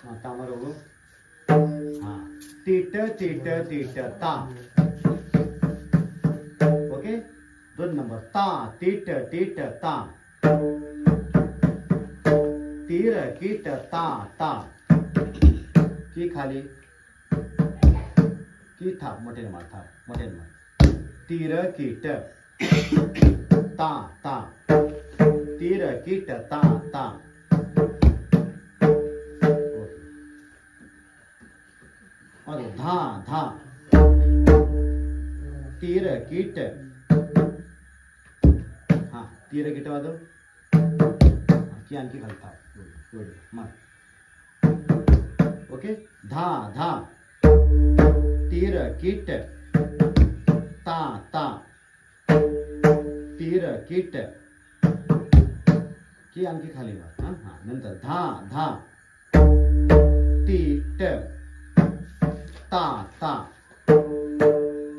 तामर बघू. हा तीट तीट तीट ता. ओके 2 नंबर ता तीट तीट ता. तीर कीट ता ता. की खाली की थाप मोठे मार थाप मोठे मार. तीर कीट ता ता. तीर कीट ता ता. धा धा. तीर कीट. हा तीर कीट वाजव. की आणखी खाली थाप मार. ओके धा धा. तीर कीट ता ता. तीर कीट की आणखी खाली मार. हा हा नंतर धा धा. तीट ता ता.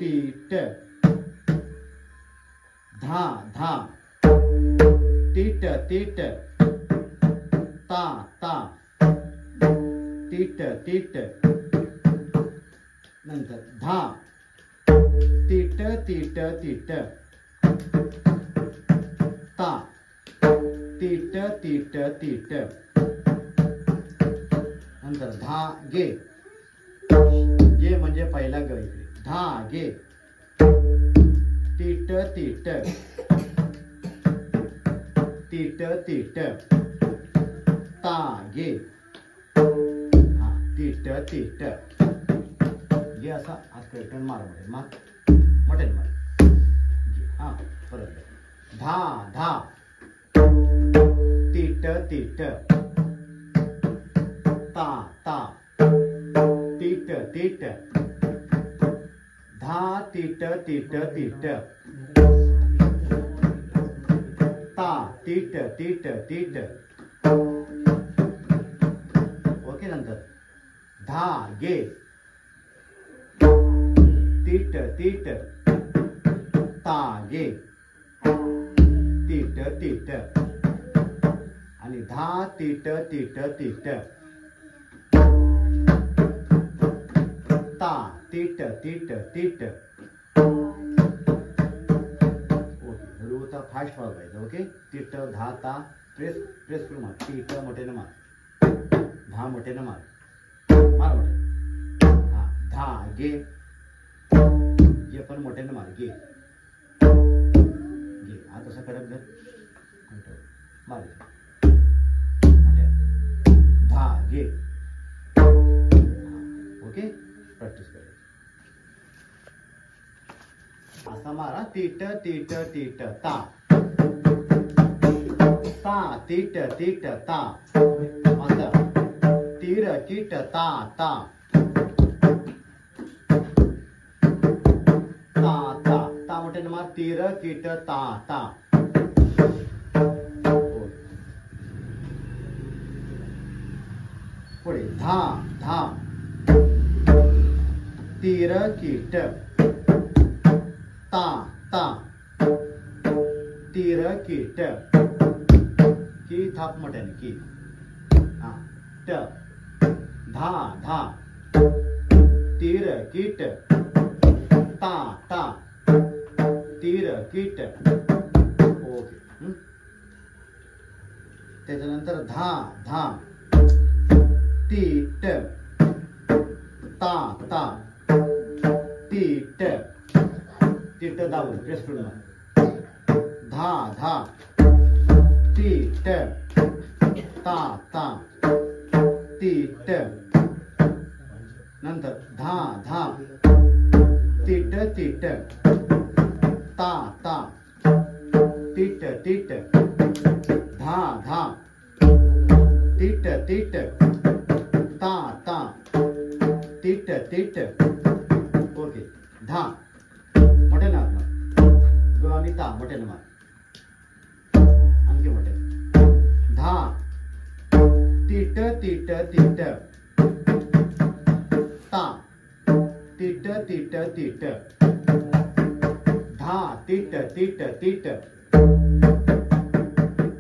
तीट धा धा. तीट तीट ता ता. तीट तीट नंतर धा. तीट तीट तीट ता. तीट तीट तीट नंतर धा गे. गे म्हणजे पहिला ग इकडे. धा गे. तीट तीट तीट तीट ता गे. हा तीट तीट गे असा आज रिटर्न मार मोठे मार. हा परत धा धा. तीट तीट ता ता. तीट तीट धा. तीट तीट तीट ता. तीट तीट तीट. ओके नंतर धा गे. तीट तीट ता गे. तीट तीट आणि धा. तीट तीट तीट ता. तीट तीट तीट. ओके हळूचा फास्ट वाजवायचं. ओके तीट धा ता. प्रेस प्रेस करून मार. तीट मोठ्याने मार. धा मोठ्याने मार. मार मोठे. हा धा गे. गे पण मोठ्याने मार. गे गे. आता तसं कडक धर. मार मोठ्या. धा गे. ओके प्रॅक्टिस करायची. असा मारा. तीट तीट तीट ता. ता तीट तीट ता. असं तीर कीट ता ता. ता ता ता मोठ्याने मार. तीर कीट ता ता. पुढे धा धा. तीर कीट ता ता. तीर कीट की थाप मोठ्याने की. हा ट धा धा. तीर कीट ता ता. तीर कीट. ओके त्याच्यानंतर धा धा. तीट ता ता. तीट तीट दाबून प्रेस करून धा धा. तीट ता ता. तीट नंतर धा धा. तीट तीट ता ता. तीट तीट धा धा. तीट तीट ता ता. तीट तीट. ओके धा मोठे ना ग आणि ता मोठे ना आणखी मोठे. धा. तीट तीट तीट ता. तीट तीट तीट धा. तीट तीट तीट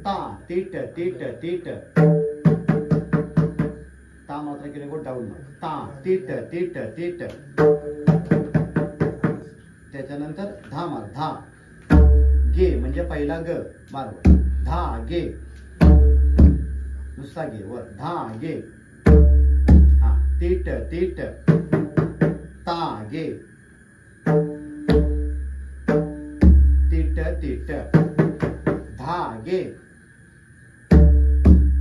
ता. तीट तीट तीट ता ता मात्र केले को डाऊन ता तीट तीट तीट. त्याच्यानंतर धा मार धा गे म्हणजे पहिला ग मार धा गे नुसता गे वर धा गे. हा तीट तीट ता गे तीट तीट धा गे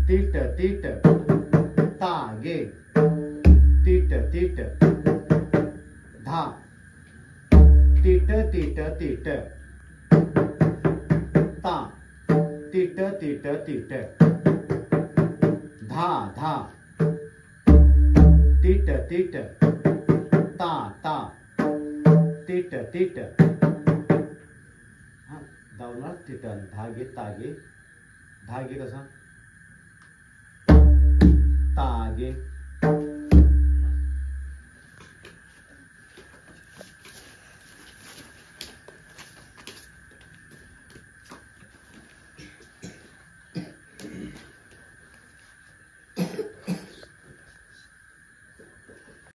तीट तीट ता गे तीट तीट धा तीट तीट तीट ता तीट तीट तीट धा धा तीट तीट ता ता तीट तीट. हा धावणार तीट धागे तागे धागे कसा तागे